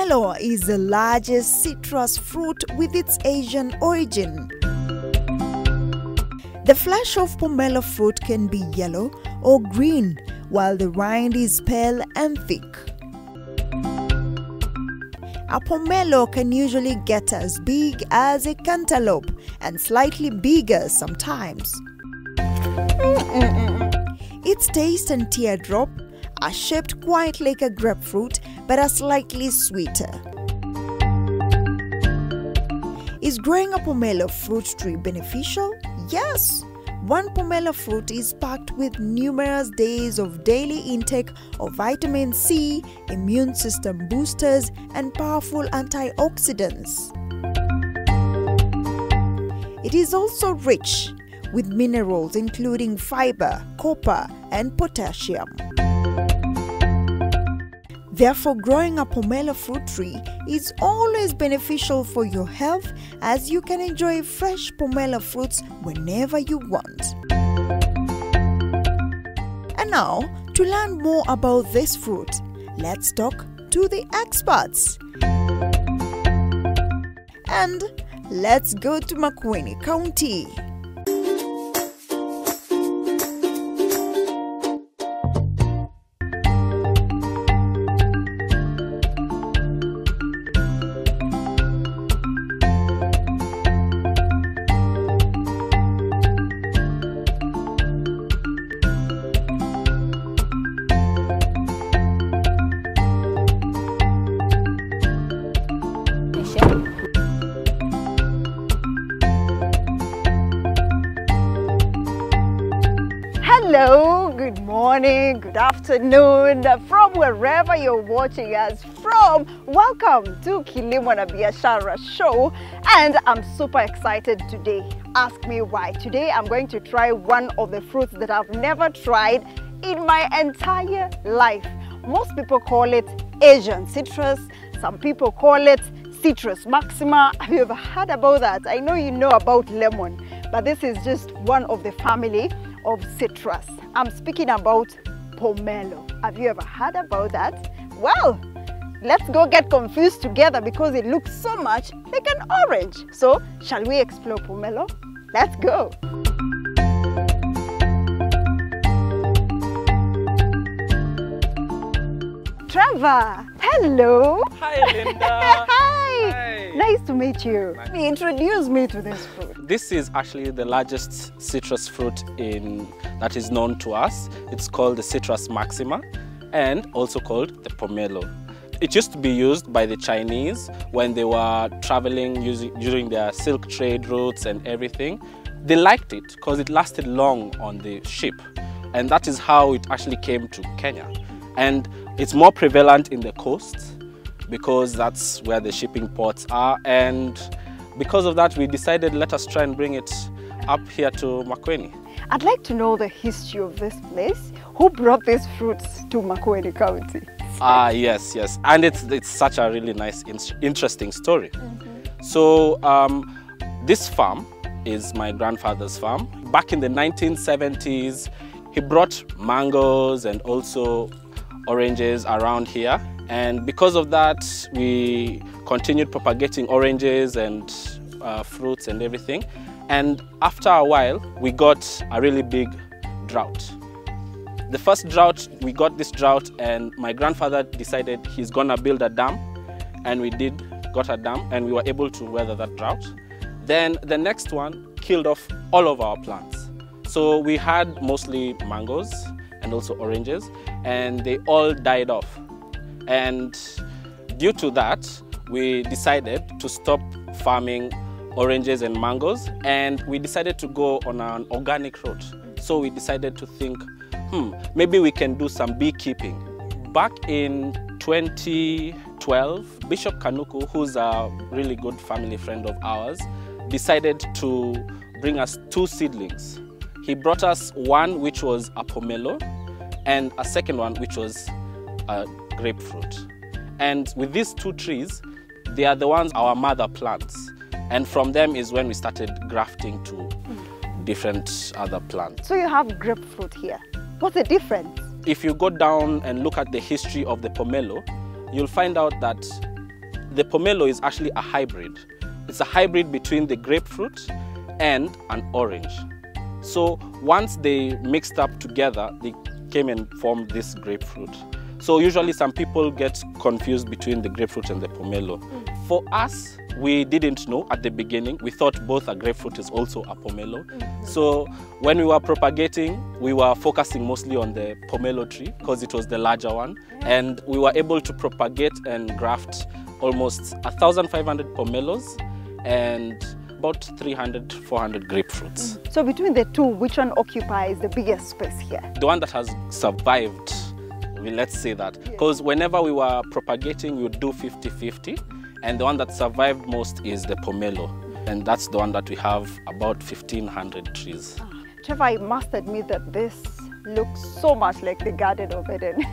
Pomelo is the largest citrus fruit with its Asian origin. The flesh of pomelo fruit can be yellow or green, while the rind is pale and thick. A pomelo can usually get as big as a cantaloupe and slightly bigger sometimes. Its taste and teardrop are shaped quite like a grapefruit but are slightly sweeter. Is growing a pomelo fruit tree beneficial? Yes. One pomelo fruit is packed with numerous days of daily intake of vitamin C, immune system boosters, and powerful antioxidants. It is also rich with minerals including fiber, copper, and potassium. Therefore, growing a pomelo fruit tree is always beneficial for your health, as you can enjoy fresh pomelo fruits whenever you want. And now, to learn more about this fruit, let's talk to the experts. And let's go to Makueni County. Hello, good morning, good afternoon, from wherever you're watching us from. Welcome to Kilimo and Biashara show, and I'm super excited today. Ask me why. Today I'm going to try one of the fruits that I've never tried in my entire life. Most people call it Asian citrus, some people call it Citrus maxima. Have you ever heard about that? I know you know about lemon, but this is just one of the family of citrus. I'm speaking about pomelo. Have you ever heard about that? Well, let's go get confused together because it looks so much like an orange. So, shall we explore pomelo? Let's go. Trevor, hello. Hi, Linda. Hi. Hi. Nice to meet you. Introduce me to this fruit. This is actually the largest citrus fruit that is known to us. It's called the Citrus maxima and also called the pomelo. It used to be used by the Chinese when they were traveling during their silk trade routes and everything. They liked it because it lasted long on the ship, and that is how it actually came to Kenya. And it's more prevalent in the coast because that's where the shipping ports are, and because of that we decided let us try and bring it up here to Makueni. I'd like to know the history of this place. Who brought these fruits to Makueni County? Yes, and it's such a really nice, interesting story. So this farm is my grandfather's farm. Back in the 1970s, he brought mangoes and also oranges around here, and because of that we continued propagating oranges and fruits and everything. And after a while we got a really big drought. The first drought, we got this drought, and my grandfather decided he's gonna build a dam, and we got a dam and we were able to weather that drought. Then the next one killed off all of our plants. So we had mostly mangoes and also oranges, and they all died off. And due to that, we decided to stop farming oranges and mangoes, and we decided to go on an organic route. So we decided to think, maybe we can do some beekeeping. Back in 2012, Bishop Kanuku, who's a really good family friend of ours, decided to bring us 2 seedlings. He brought us one which was a pomelo and a second one which was a grapefruit. And with these 2 trees, they are the ones our mother plants. And from them is when we started grafting to different other plants. So you have grapefruit here. What's the difference? If you go down and look at the history of the pomelo, you'll find out that the pomelo is actually a hybrid. It's a hybrid between the grapefruit and an orange. So once they mixed up together, they came and formed this grapefruit. So usually some people get confused between the grapefruit and the pomelo. For us, we didn't know at the beginning. We thought both a grapefruit is also a pomelo. So when we were propagating, we were focusing mostly on the pomelo tree because it was the larger one. And we were able to propagate and graft almost 1,500 pomelos and about 300, 400 grapefruits. So between the two, which one occupies the biggest space here? The one that has survived, let's say that, because whenever we were propagating, we would do 50-50, and the one that survived most is the pomelo, and that's the one that we have about 1,500 trees. Trevor, I must admit that this looks so much like the Garden of Eden.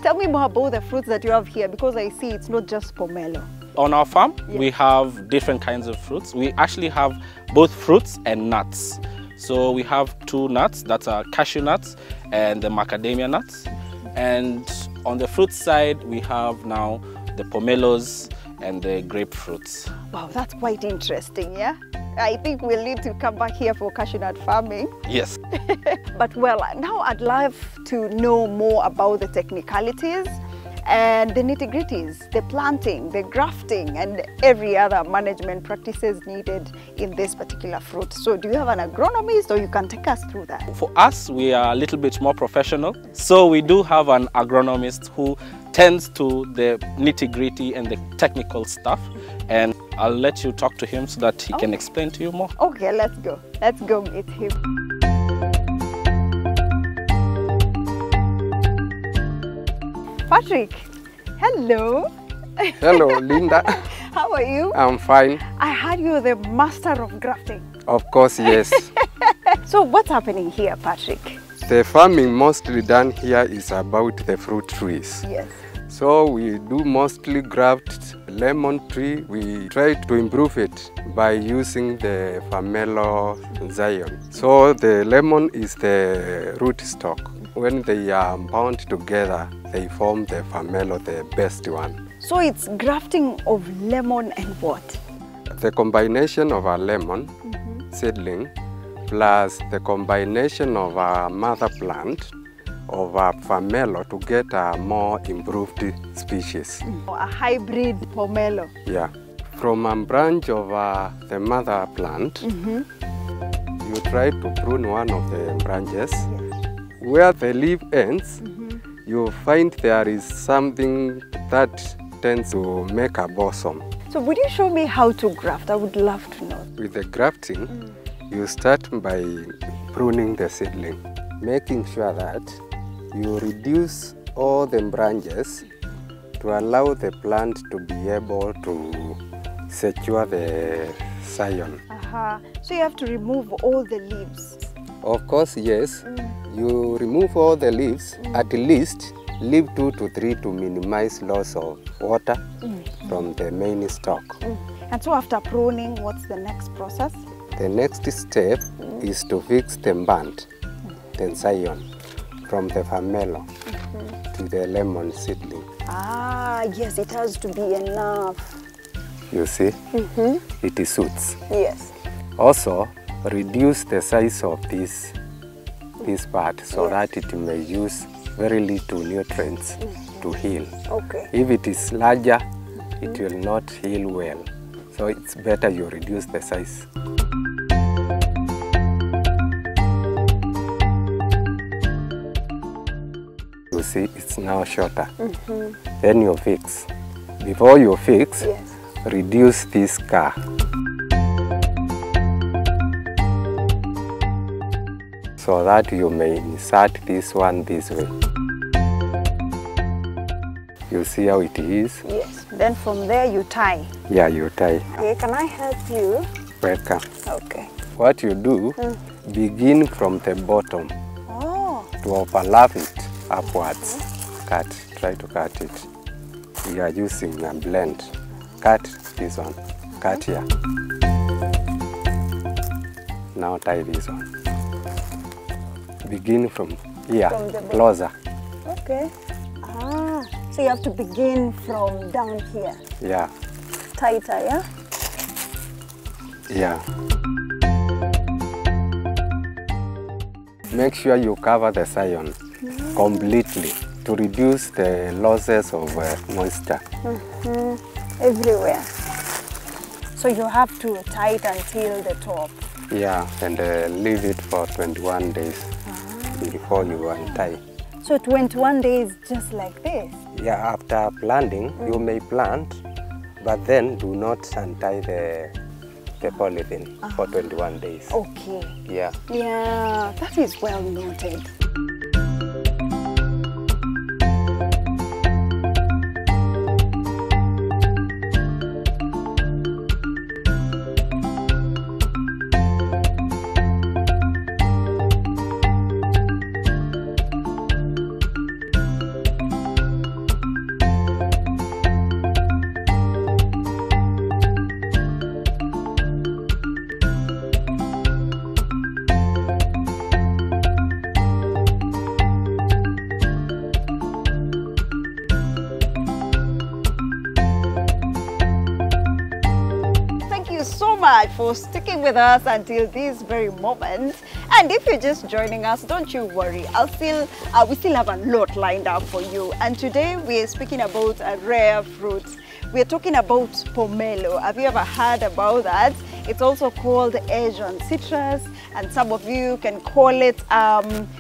Tell me more about the fruits that you have here, because I see it's not just pomelo. On our farm, we have different kinds of fruits. We actually have both fruits and nuts. So we have two nuts, that are cashew nuts and the macadamia nuts. And on the fruit side, we have now the pomelos and the grapefruits. Wow, that's quite interesting, yeah? I think we'll need to come back here for cashew nut farming. Yes. But well, now I'd love to know more about the technicalities and the nitty-gritties, the planting, the grafting, and every other management practices needed in this particular fruit. So do you have an agronomist, or you can take us through that? For us, we are a little bit more professional. So we do have an agronomist who tends to the nitty-gritty and the technical stuff. And I'll let you talk to him so that he can explain to you more. Okay, let's go. Let's go meet him. Patrick, hello. Hello, Linda. How are you? I'm fine. I heard you're the master of grafting. Of course, yes. So what's happening here, Patrick? The farming mostly done here is about the fruit trees. Yes. So we do mostly graft lemon tree. We try to improve it by using the Pamelo Zion. So the lemon is the root stock. When they are bound together, they form the Pamelo, the best one. So it's grafting of lemon and what? The combination of a lemon seedling plus the combination of a mother plant of a Pamelo to get a more improved species. A hybrid pomelo. Yeah. From a branch of the mother plant, you try to prune one of the branches. Where the leaf ends, you find there is something that tends to make a blossom. So would you show me how to graft? I would love to know. With the grafting, you start by pruning the seedling, making sure that you reduce all the branches to allow the plant to be able to secure the scion. So you have to remove all the leaves? Of course, yes. You remove all the leaves, at least leave 2 to 3 to minimize loss of water from the main stalk. And so after pruning, what's the next process? The next step is to fix the band, the scion, from the Pamelo to the lemon seedling. Yes, it has to be enough. You see, it suits. Yes. Also, reduce the size of this part so that it may use very little nutrients to heal. Okay. If it is larger, it will not heal well. So it's better you reduce the size. You see, it's now shorter. Then you fix. Before you fix, reduce this scar. So that you may insert this one this way. You see how it is? Yes. Then from there you tie. Yeah, you tie. Okay, can I help you? Welcome. Okay. What you do, begin from the bottom to overlap it upwards. Cut, try to cut it. We are using a blend. Cut this one, cut here. Now tie this one. Begin from here, closer. Okay. So you have to begin from down here. Yeah. Tighter, yeah? Yeah. Make sure you cover the scion completely to reduce the losses of moisture. Everywhere. So you have to tie it until the top. Yeah, and leave it for 21 days before you untie. So 21 days just like this? Yeah, after planting, you may plant, but then do not untie the polythene for 21 days. Okay. Yeah. Yeah, that is well noted. So much for sticking with us until this very moment. And if you're just joining us, don't you worry, we still have a lot lined up for you. And today we are speaking about a rare fruit. We're talking about pomelo. Have you ever heard about that? It's also called Asian citrus, and some of you can call it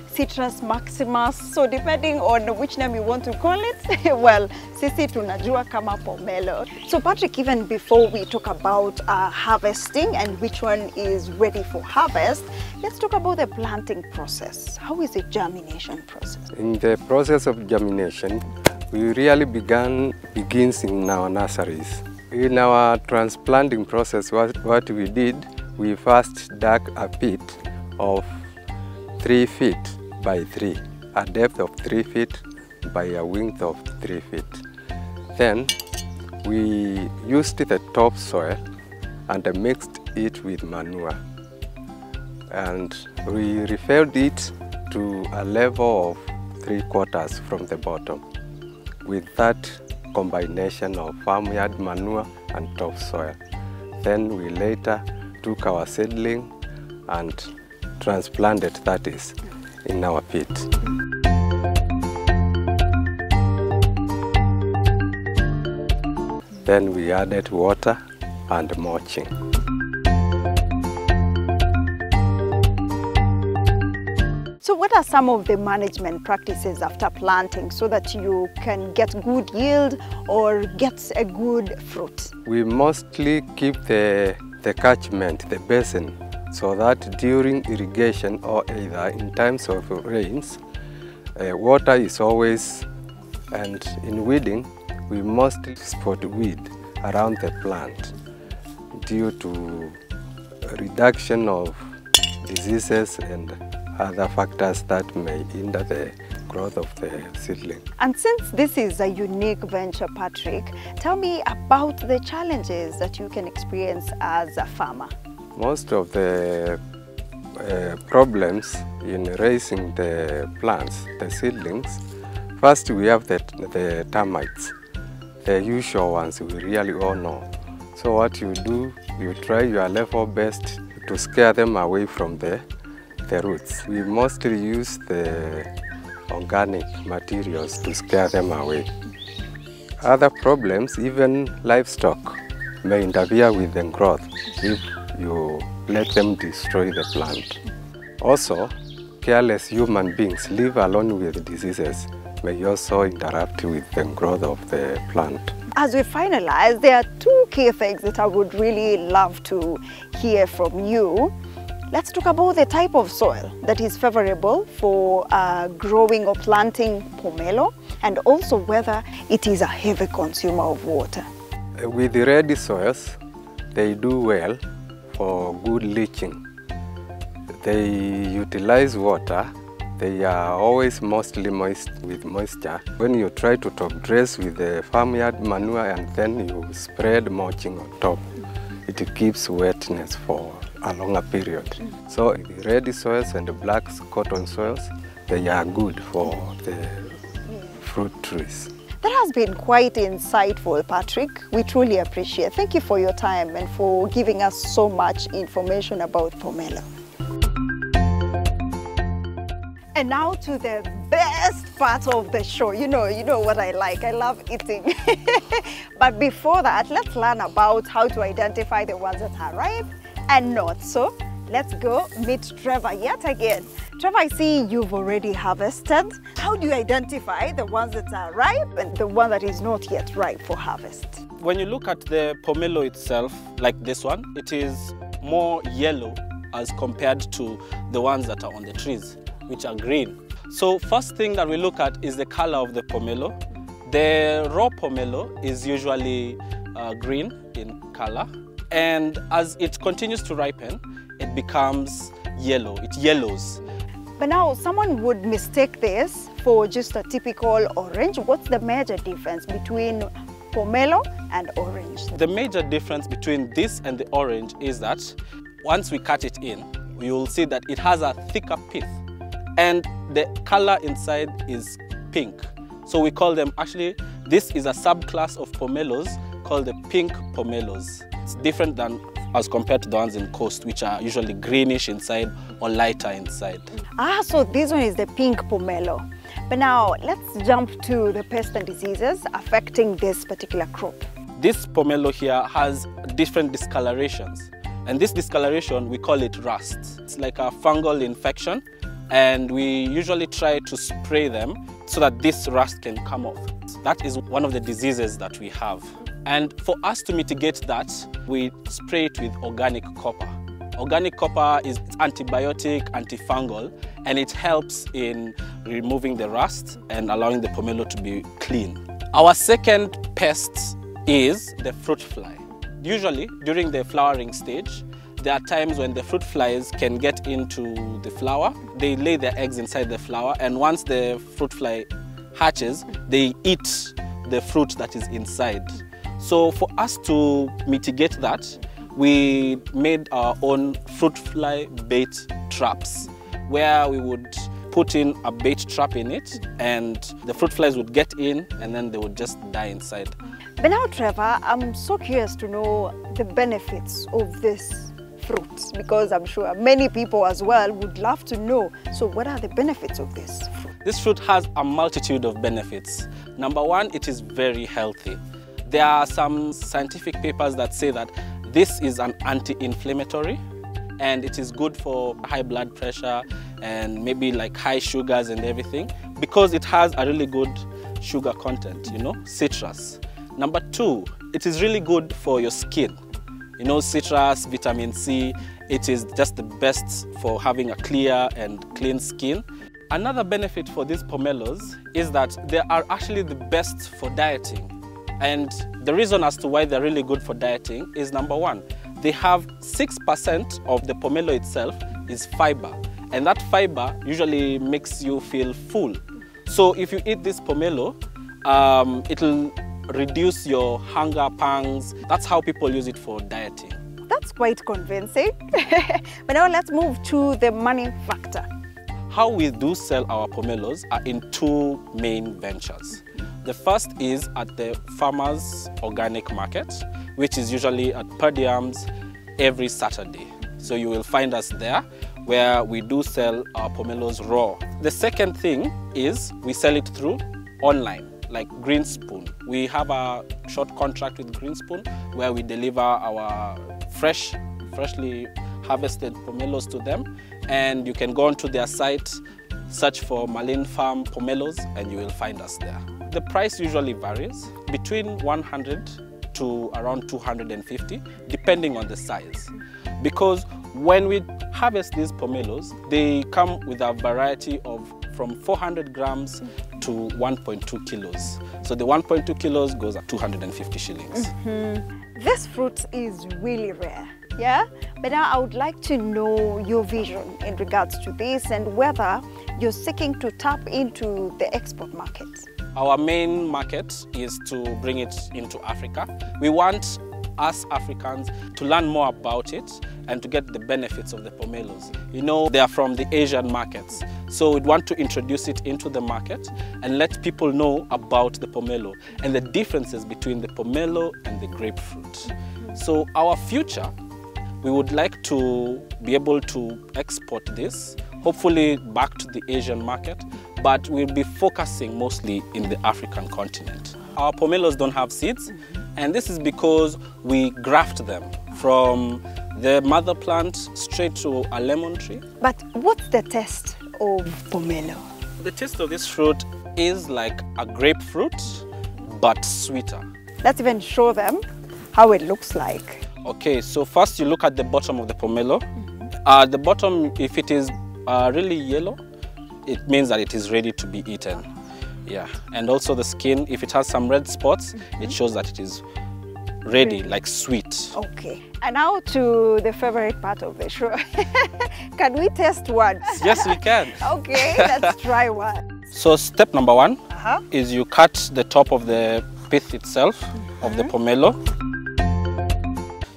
Citrus maximus. So depending on which name you want to call it, well, sisi tunajua kama pomelo. So Patrick, even before we talk about harvesting and which one is ready for harvest, let's talk about the planting process. How is the germination process? In the process of germination, we really begins in our nurseries. In our transplanting process, what we did, we first dug a pit of 3 feet by 3, a depth of 3 feet by a width of 3 feet. Then we used the topsoil and mixed it with manure. And we refilled it to a level of 3/4 from the bottom with that combination of farmyard manure and topsoil. Then we later took our seedling and transplanted, that is, in our pit. Then we added water and mulching. So what are some of the management practices after planting so that you can get good yield or get a good fruit? We mostly keep the catchment, the basin, so that during irrigation or either in times of rains, water is always, and in weeding, we mostly spot weed around the plant due to reduction of diseases and other factors that may hinder the growth of the seedling. And since this is a unique venture, Patrick, tell me about the challenges that you can experience as a farmer. Most of the problems in raising the plants, the seedlings, first we have the termites, the usual ones we really all know. So what you do, you try your level best to scare them away from the roots. We mostly use the organic materials to scare them away. Other problems, even livestock, may interfere with the growth if you let them destroy the plant. Also, careless human beings live alone with diseases may also interrupt with the growth of the plant. As we finalize, there are 2 key things that I would really love to hear from you. Let's talk about the type of soil that is favorable for growing or planting pomelo, and also whether it is a heavy consumer of water. With the ready soils, they do well for good leaching. They utilize water. They are always mostly moist with moisture. When you try to top dress with the farmyard manure and then you spread mulching on top, it keeps wetness for a longer period. So the ready soils and the black cotton soils, they are good for the fruit trees. That has been quite insightful, Patrick. We truly appreciate. Thank you for your time and for giving us so much information about pomelo. And now to the best part of the show. You know what I like. I love eating. But before that, let's learn about how to identify the ones that are ripe and not. So let's go meet Trevor yet again. Trevor, I see you've already harvested. How do you identify the ones that are ripe and the one that is not yet ripe for harvest? When you look at the pomelo itself, like this one, it is more yellow as compared to the ones that are on the trees, which are green. So first thing that we look at is the color of the pomelo. The raw pomelo is usually green in color, and as it continues to ripen, it becomes yellow, it yellows. But now someone would mistake this for just a typical orange. What's the major difference between pomelo and orange? The major difference between this and the orange is that once we cut it in, you will see that it has a thicker pith and the color inside is pink. So we call them, actually, this is a subclass of pomelos called the pink pomelos. It's different than as compared to the ones in coast, which are usually greenish inside or lighter inside. So this one is the pink pomelo. But now let's jump to the pests and diseases affecting this particular crop. This pomelo here has different discolorations. And this discoloration, we call it rust. It's like a fungal infection, and we usually try to spray them so that this rust can come off. That is one of the diseases that we have. And for us to mitigate that, we spray it with organic copper. Organic copper is antibiotic, antifungal, and it helps in removing the rust and allowing the pomelo to be clean. Our second pest is the fruit fly. Usually, during the flowering stage, there are times when the fruit flies can get into the flower. They lay their eggs inside the flower, and once the fruit fly hatches, they eat the fruit that is inside. So for us to mitigate that, we made our own fruit fly bait traps, where we would put in a bait trap in it, and the fruit flies would get in and then they would just die inside. But now, Trevor, I'm so curious to know the benefits of this fruit, because I'm sure many people as well would love to know. So what are the benefits of this fruit? This fruit has a multitude of benefits. Number one, it is very healthy. There are some scientific papers that say that this is an anti-inflammatory, and it is good for high blood pressure and maybe like high sugars and everything, because it has a really good sugar content, citrus. Number two, it is really good for your skin. Citrus, vitamin C, it is just the best for having a clear and clean skin. Another benefit for these pomelos is that they are actually the best for dieting. And the reason as to why they're really good for dieting is, number one, they have 6% of the pomelo itself is fiber. And that fiber usually makes you feel full. So if you eat this pomelo, it'll reduce your hunger pangs. That's how people use it for dieting. That's quite convincing. But now let's move to the money factor. How we do sell our pomelos are in two main ventures. The first is at the farmers' organic market, which is usually at per diems every Saturday. So you will find us there, where we do sell our pomelos raw. The second thing is we sell it through online, like Greenspoon. We have a short contract with Greenspoon where we deliver our freshly harvested pomelos to them, and you can go onto their site, search for Marlin Farm Pomelos, and you will find us there. The price usually varies between 100 to around 250, depending on the size. Because when we harvest these pomelos, they come with a variety of from 400 grams to 1.2 kilos. So the 1.2 kilos goes at 250 shillings. This fruit is really rare, yeah? But now I would like to know your vision in regards to this and whether you're seeking to tap into the export market. Our main market is to bring it into Africa. We want us Africans to learn more about it and to get the benefits of the pomelos. They are from the Asian markets. So we'd want to introduce it into the market and let people know about the pomelo and the differences between the pomelo and the grapefruit. So our future, we would like to be able to export this, hopefully back to the Asian market, but we'll be focusing mostly in the African continent. Our pomelos don't have seeds, and this is because we graft them from the mother plant straight to a lemon tree. But what's the taste of pomelo? The taste of this fruit is like a grapefruit, but sweeter. Let's even show them how it looks like. Okay, so first you look at the bottom of the pomelo. The bottom, if it is really yellow, it means that it is ready to be eaten. Yeah, and also the skin, if it has some red spots, it shows that it is ready, like sweet. Okay, and now to the favorite part of the show. Can we taste one? Yes, we can. Okay, let's try one. So step number one is you cut the top of the pith itself of the pomelo.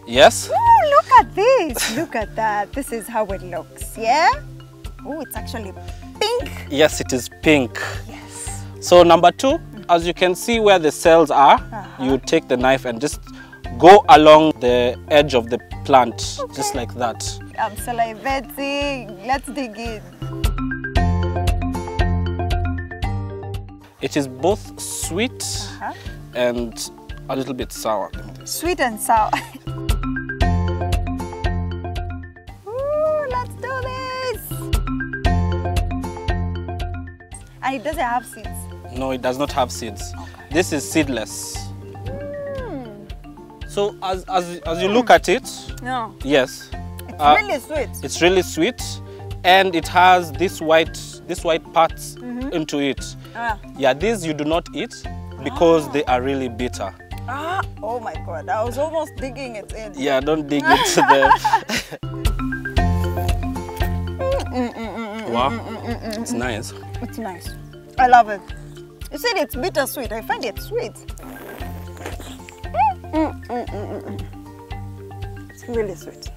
Yes. Oh, look at this. Look at that. This is how it looks, yeah? Oh, it's actually pink. Yes, it is pink. Yes. So number two, as you can see where the cells are, you take the knife and just go along the edge of the plant, just like that. I'm salivating. Let's dig in. It is both sweet and a little bit sour. Sweet and sour. Ooh, let's do this. And it doesn't have seeds. No, it does not have seeds. This is seedless. So as you look at it, yes, it's really sweet. It's really sweet, and it has this white parts into it. Yeah, these you do not eat because they are really bitter. Oh my God, I was almost digging it in. Yeah, don't dig into them. Wow, it's nice. It's nice. I love it. You said it's bittersweet. I find it sweet. It's really sweet.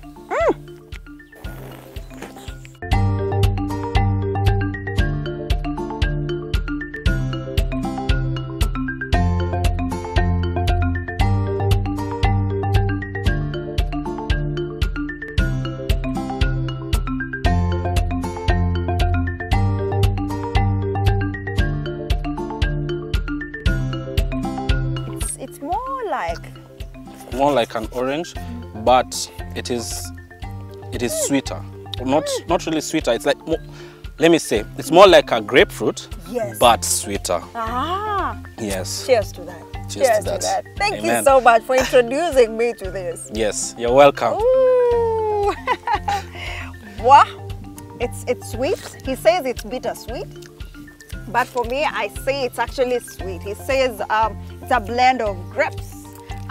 It's more like an orange, but it is sweeter. Not really sweeter. It's like more, let me say, it's more like a grapefruit, but sweeter. Yes. Cheers to that. Cheers to that. Thank you so much for introducing me to this. Yes, you're welcome. Ooh. Wow. It's sweet. He says it's bittersweet, but for me, I say it's actually sweet. He says it's a blend of grapes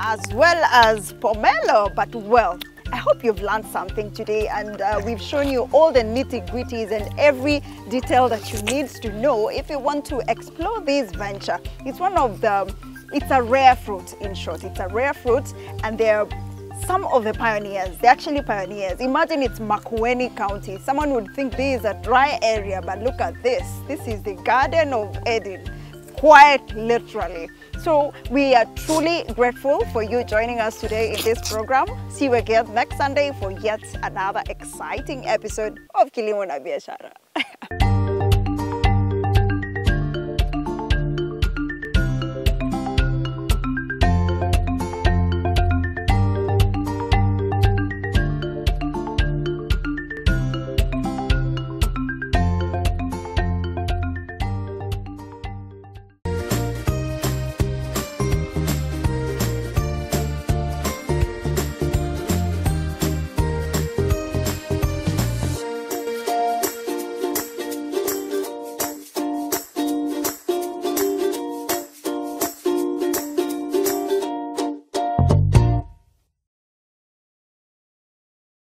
as well as pomelo, but well, I hope you've learned something today, and we've shown you all the nitty-gritties and every detail that you need to know if you want to explore this venture. It's a rare fruit, in short. It's a rare fruit, and they're some of the pioneers. They're actually pioneers. Imagine it's Makueni County. Someone would think this is a dry area, but look at this. This is the Garden of Eden, quite literally. So we are truly grateful for you joining us today in this program. See you again next Sunday for yet another exciting episode of Kilimo na Biashara.